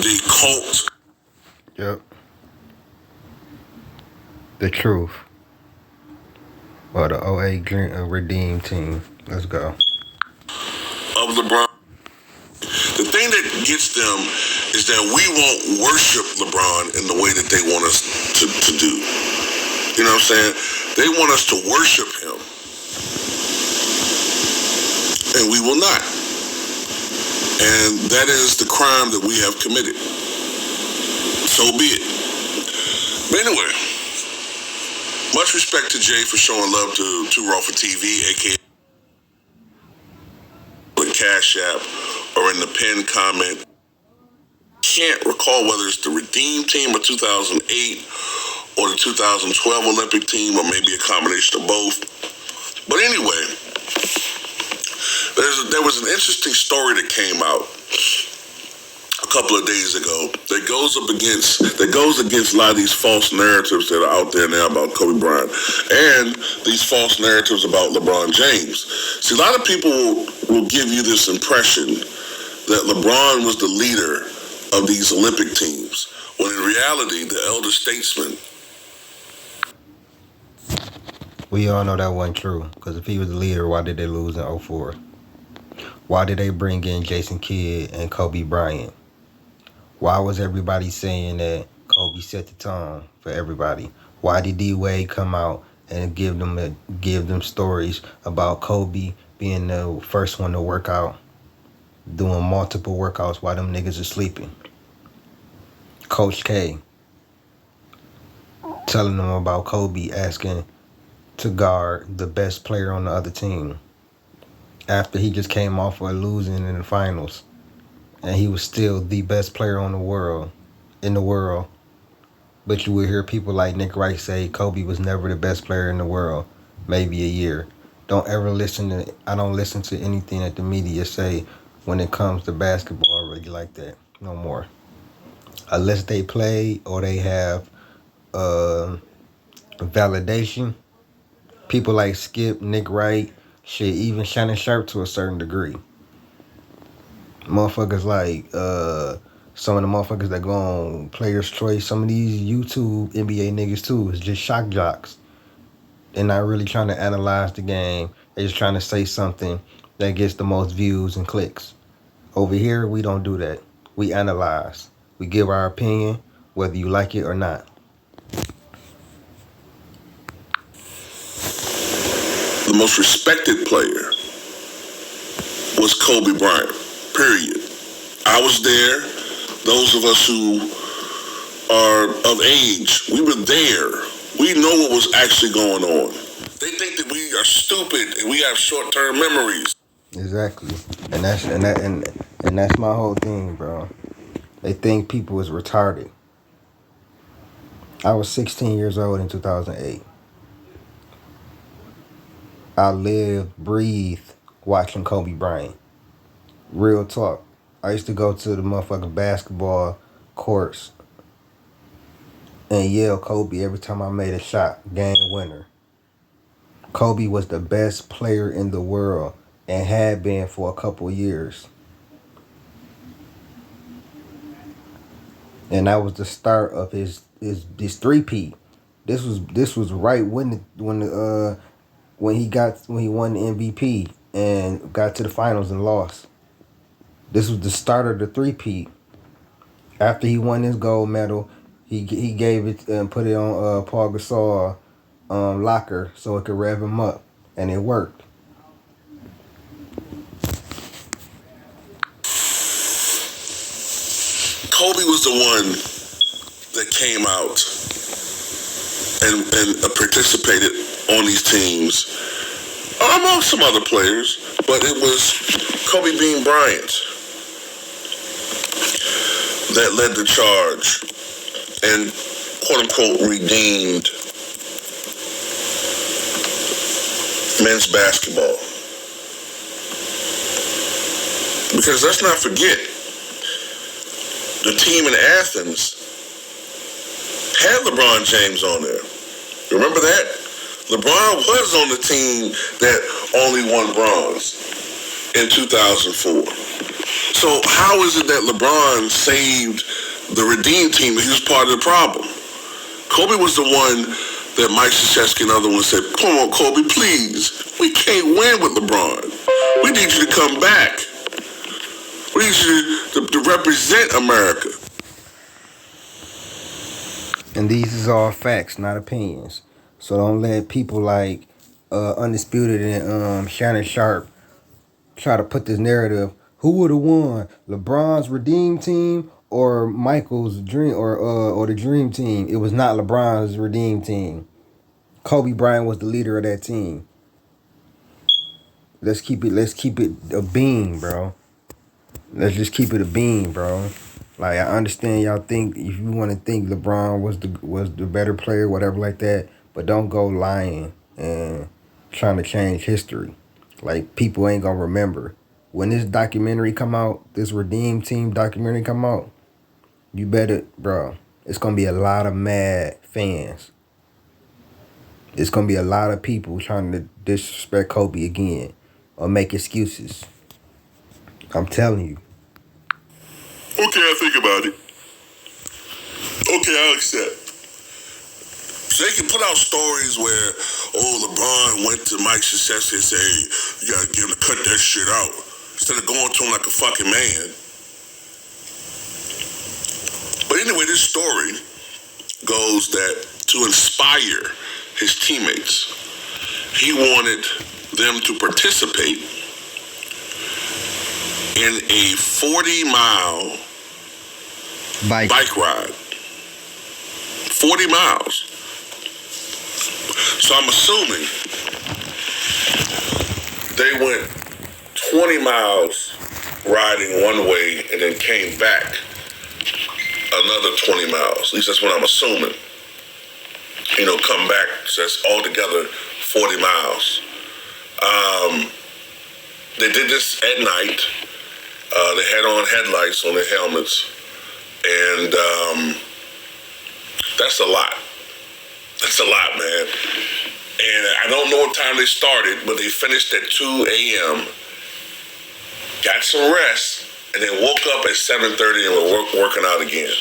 the cult. Yep. The truth. Or the OA Redeem team. Let's go. Of LeBron. The thing that gets them is that we won't worship LeBron in the way that they want us to do. You know what I'm saying? They want us to worship him. And we will not. And that is the crime that we have committed. So be it. But anyway, much respect to Jay for showing love to Raw for TV, aka the Cash App or in the pinned comment. Can't recall whether it's the Redeem team of 2008 or the 2012 Olympic team, or maybe a combination of both. But anyway, there was an interesting story that came out a couple of days ago that goes against a lot of these false narratives that are out there now about Kobe Bryant and these false narratives about LeBron James. See, a lot of people will give you this impression that LeBron was the leader of these Olympic teams, when in reality, the elder statesman. We all know that wasn't true. Because if he was the leader, why did they lose in 04? Why did they bring in Jason Kidd and Kobe Bryant? Why was everybody saying that Kobe set the tone for everybody? Why did D-Wade come out and give them stories about Kobe being the first one to work out, doing multiple workouts while them niggas are sleeping? Coach K telling them about Kobe asking to guard the best player on the other team after he just came off of losing in the finals, and he was still the best player in the world. But you will hear people like Nick Wright say Kobe was never the best player in the world, maybe a year. I don't listen to anything that the media say when it comes to basketball really like that no more. Unless they play or they have validation. People like Skip, Nick Wright, shit, even Shannon Sharp to a certain degree. Motherfuckers like some of the motherfuckers that go on Players Choice, some of these YouTube NBA niggas too, is just shock jocks. They're not really trying to analyze the game. They're just trying to say something that gets the most views and clicks. Over here, we don't do that. We analyze. We give our opinion, whether you like it or not. The most respected player was Kobe Bryant, period. I was there. Those of us who are of age, we were there. We know what was actually going on. They think that we are stupid and we have short-term memories. Exactly. And that's my whole thing, bro. They think people is retarded. I was 16 years old in 2008. I lived, breathed watching Kobe Bryant. Real talk. I used to go to the motherfucking basketball courts and yell Kobe every time I made a shot. Game winner. Kobe was the best player in the world and had been for a couple of years. And that was the start of his three-peat. This was right when he won the MVP and got to the finals and lost. This was the start of the three-peat. After he won his gold medal, he gave it and put it on Paul Gasol locker so it could rev him up, and it worked. Kobe was the one that came out and participated on these teams, among some other players, but it was Kobe Bean Bryant that led the charge and quote-unquote redeemed men's basketball. Because let's not forget, the team in Athens had LeBron James on there. Remember that? LeBron was on the team that only won bronze in 2004. So how is it that LeBron saved the Redeem Team and he was part of the problem? Kobe was the one that Mike Krzyzewski and other ones said, come on, Kobe, please. We can't win with LeBron. We need you to come back. We need you to represent America. And these is all facts, not opinions. So don't let people like Undisputed and Shannon Sharp try to put this narrative. Who would have won, LeBron's Redeem Team or Michael's Dream or the Dream Team? It was not LeBron's Redeem Team. Kobe Bryant was the leader of that team. Let's keep it a beam, bro. Let's just keep it a beam, bro. Like, I understand y'all think, if you want to think LeBron was the better player, whatever like that, but don't go lying and trying to change history. Like, people ain't gonna remember. When this documentary come out, this Redeem Team documentary come out, you better, bro, it's gonna be a lot of mad fans. It's gonna be a lot of people trying to disrespect Kobe again or make excuses. I'm telling you. Okay, I'll think about it. Okay, I'll accept. So they can put out stories where, LeBron went to Mike Krzyzewski and said, hey, you gotta get him to cut that shit out. Instead of going to him like a fucking man. But anyway, this story goes that to inspire his teammates, he wanted them to participate in a 40-mile bike ride. 40 miles. So I'm assuming they went 20 miles riding one way and then came back another 20 miles. At least that's what I'm assuming. Come back, so that's altogether 40 miles. They did this at night. They had on headlights on their helmets. And that's a lot. That's a lot, man. And I don't know what time they started, but they finished at 2 a.m., got some rest, and then woke up at 7:30 and were working out again.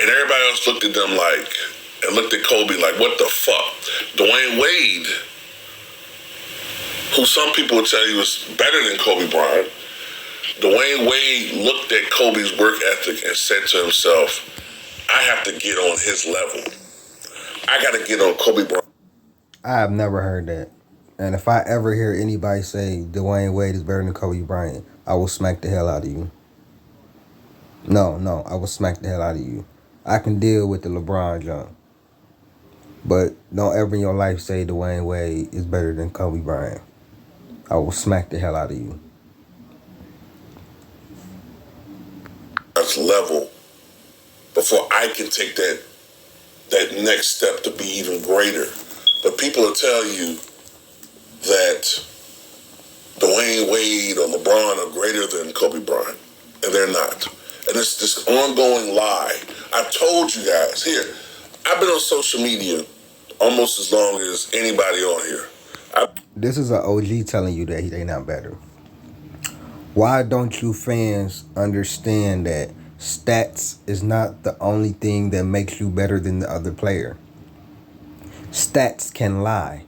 And everybody else looked at them and looked at Kobe like, what the fuck? Dwayne Wade, who some people would tell you was better than Kobe Bryant, Dwayne Wade looked at Kobe's work ethic and said to himself, I have to get on his level. I got to get on Kobe Bryant. I have never heard that. And if I ever hear anybody say Dwayne Wade is better than Kobe Bryant, I will smack the hell out of you. No, I will smack the hell out of you. I can deal with the LeBron jump. But don't ever in your life say Dwayne Wade is better than Kobe Bryant. I will smack the hell out of you. That's level before I can take that next step to be even greater. But people will tell you that Dwayne Wade or LeBron are greater than Kobe Bryant, and they're not. And it's this ongoing lie. I've told you guys, here, I've been on social media almost as long as anybody on here. This is an OG telling you that they not better. Why don't you fans understand that stats is not the only thing that makes you better than the other player? Stats can lie.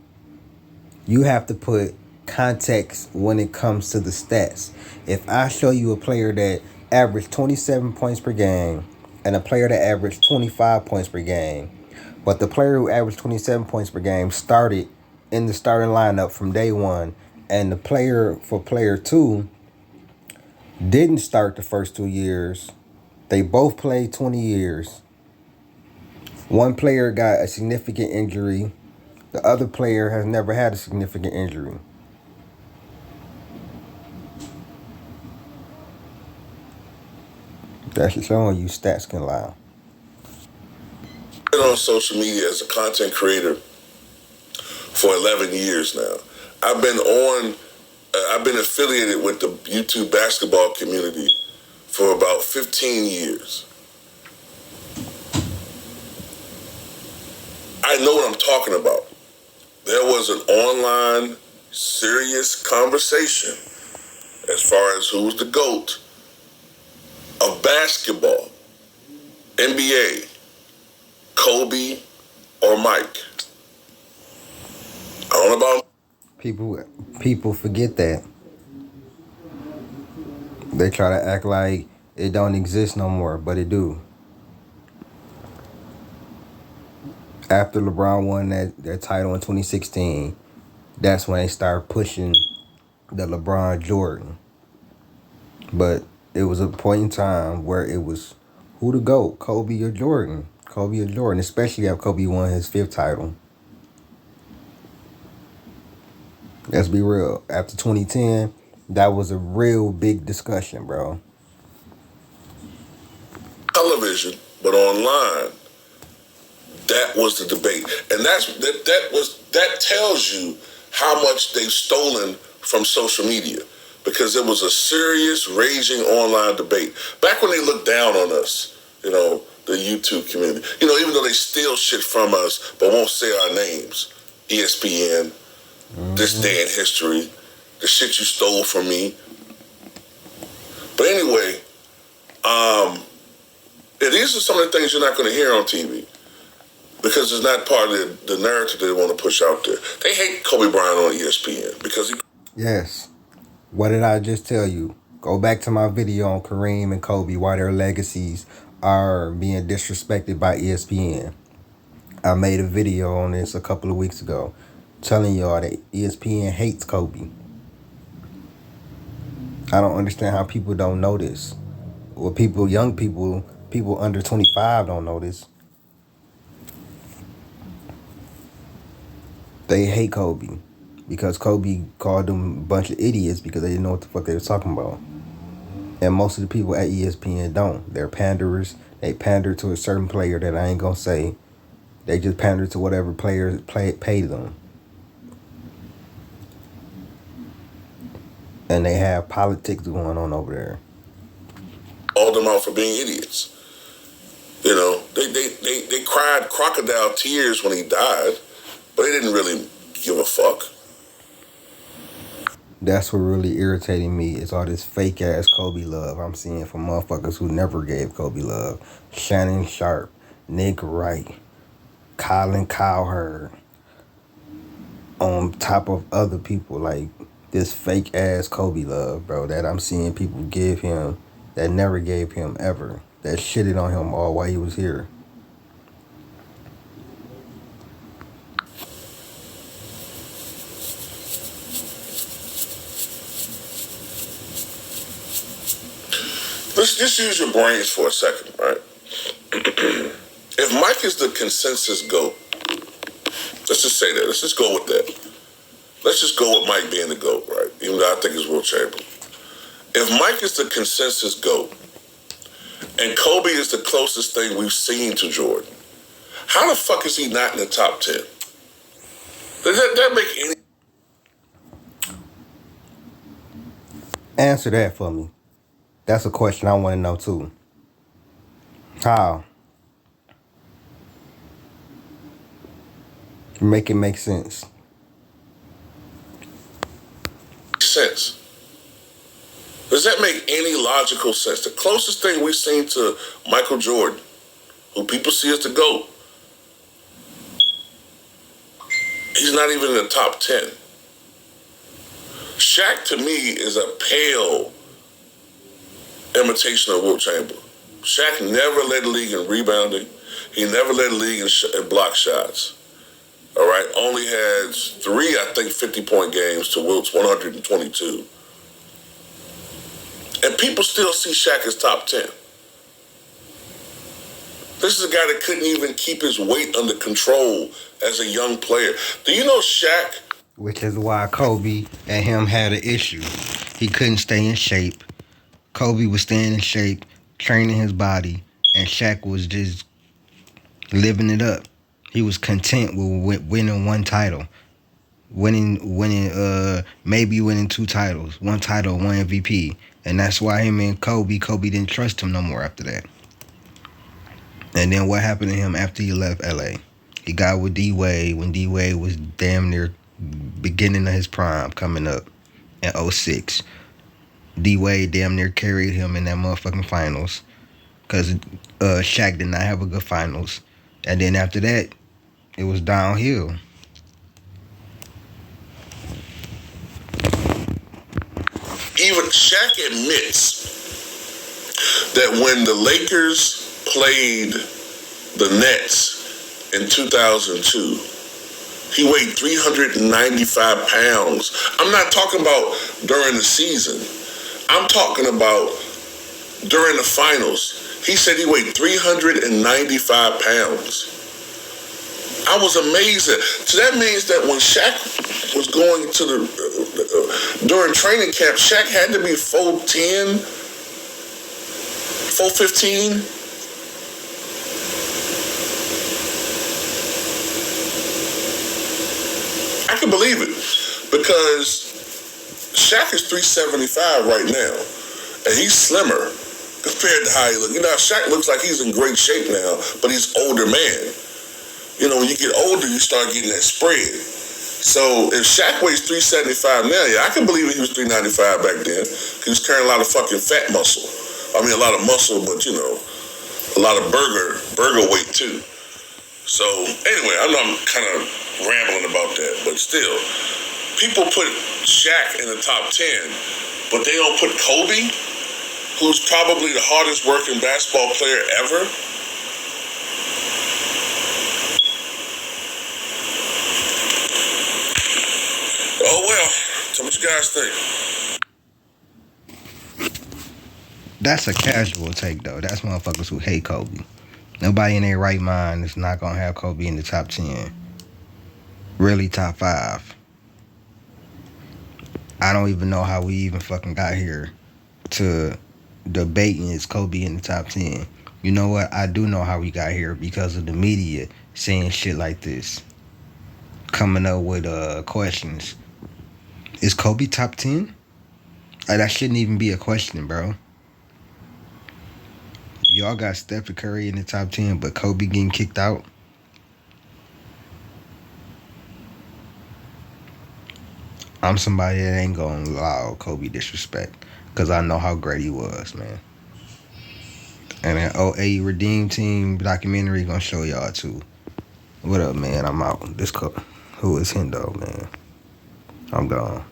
You have to put context when it comes to the stats. If I show you a player that averaged 27 points per game and a player that averaged 25 points per game, but the player who averaged 27 points per game started in the starting lineup from day one, and the player for player two didn't start the first 2 years. They both played 20 years. One player got a significant injury. The other player has never had a significant injury. That's showing you stats can lie. I've been on social media as a content creator for 11 years now. I've been affiliated with the YouTube basketball community for about 15 years. I know what I'm talking about. There was an online serious conversation as far as who's the GOAT of basketball, NBA, Kobe or Mike. I don't know about people forget that. They try to act like it don't exist no more, but it do. After LeBron won that title in 2016, that's when they started pushing the LeBron Jordan. But it was a point in time where it was who to go, Kobe or Jordan. Kobe or Jordan, especially after Kobe won his 5th title. Let's be real. After 2010, that was a real big discussion, bro. television, but online, that was the debate. And that tells you how much they've stolen from social media. Because it was a serious, raging online debate. Back when they looked down on us, the YouTube community. Even though they steal shit from us, but won't say our names. ESPN, This Day in History, the shit you stole from me. But anyway, these are some of the things you're not going to hear on TV. Because it's not part of the narrative they want to push out there. They hate Kobe Bryant on ESPN because he... Yes. What did I just tell you? Go back to my video on Kareem and Kobe, why their legacies are being disrespected by ESPN. I made a video on this a couple of weeks ago telling y'all that ESPN hates Kobe. I don't understand how people don't know this. Well, young people under 25 don't know this. They hate Kobe because Kobe called them a bunch of idiots because they didn't know what the fuck they were talking about. And most of the people at ESPN don't. They're panderers. They pander to a certain player that I ain't gonna say. They just pander to whatever players pay them. And they have politics going on over there. Called them out for being idiots. They cried crocodile tears when he died, but they didn't really give a fuck. That's what really irritating me is all this fake ass Kobe love I'm seeing from motherfuckers who never gave Kobe love. Shannon Sharp, Nick Wright, Colin Cowherd, on top of other people, like this fake ass Kobe love, bro, that I'm seeing people give him that never gave him ever, that shitted on him all while he was here. Let's just use your brains for a second, right? If Mike is the consensus GOAT, let's just say that. Let's just go with that. Let's just go with Mike being the GOAT, right? Even though I think it's Wilt Chamberlain. If Mike is the consensus GOAT, and Kobe is the closest thing we've seen to Jordan, how the fuck is he not in the top 10? Does that make any... Answer that for me. That's a question I want to know too. How? Make it make sense. Sense. Does that make any logical sense? The closest thing we've seen to Michael Jordan, who people see as the GOAT, he's not even in the top 10. Shaq, to me, is a pale imitation of Wilt Chamberlain. Shaq never led the league in rebounding. He never led the league in block shots. All right, only had 3, I think, 50-point games to Wilt's 122. And people still see Shaq as top 10. This is a guy that couldn't even keep his weight under control as a young player. Do you know Shaq? Which is why Kobe and him had an issue. He couldn't stay in shape. Kobe was staying in shape, training his body, and Shaq was just living it up. He was content with winning one title, maybe winning 2 titles, 1 title, 1 MVP. And that's why him and Kobe didn't trust him no more after that. And then what happened to him after he left LA? He got with D-Wade when D-Wade was damn near beginning of his prime coming up in 06. D Wade damn near carried him in that motherfucking finals because Shaq did not have a good finals, and then after that, it was downhill. Even Shaq admits that when the Lakers played the Nets in 2002, he weighed 395 pounds. I'm not talking about during the season. I'm talking about during the finals. He said he weighed 395 pounds. I was amazed. So that means that when Shaq was going to during training camp, Shaq had to be 4'10", 4'15". I can believe it because Shaq is 375 right now, and he's slimmer compared to how he looks. You know, Shaq looks like he's in great shape now, but he's older man. You know, when you get older, you start getting that spread. So if Shaq weighs 375 now, yeah, I can believe he was 395 back then. He was carrying a lot of fucking fat muscle. I mean, a lot of muscle, but you know, a lot of burger weight too. So anyway, I know I'm kind of rambling about that, but still, people put Shaq in the top 10, but they don't put Kobe, who's probably the hardest working basketball player ever. Oh well, so what you guys think? That's a casual take though. That's motherfuckers who hate Kobe. Nobody in their right mind is not gonna have Kobe in the top 10. Really top 5. I don't even know how we even fucking got here to debating is Kobe in the top 10. You know what? I do know how we got here because of the media saying shit like this. Coming up with questions. Is Kobe top 10? Like, that shouldn't even be a question, bro. Y'all got Stephen Curry in the top 10, but Kobe getting kicked out? I'm somebody that ain't gonna allow Kobe disrespect because I know how great he was, man. And that OA Redeem Team documentary gonna show y'all too. What up, man? I'm out. Who is Hendo, man? I'm gone.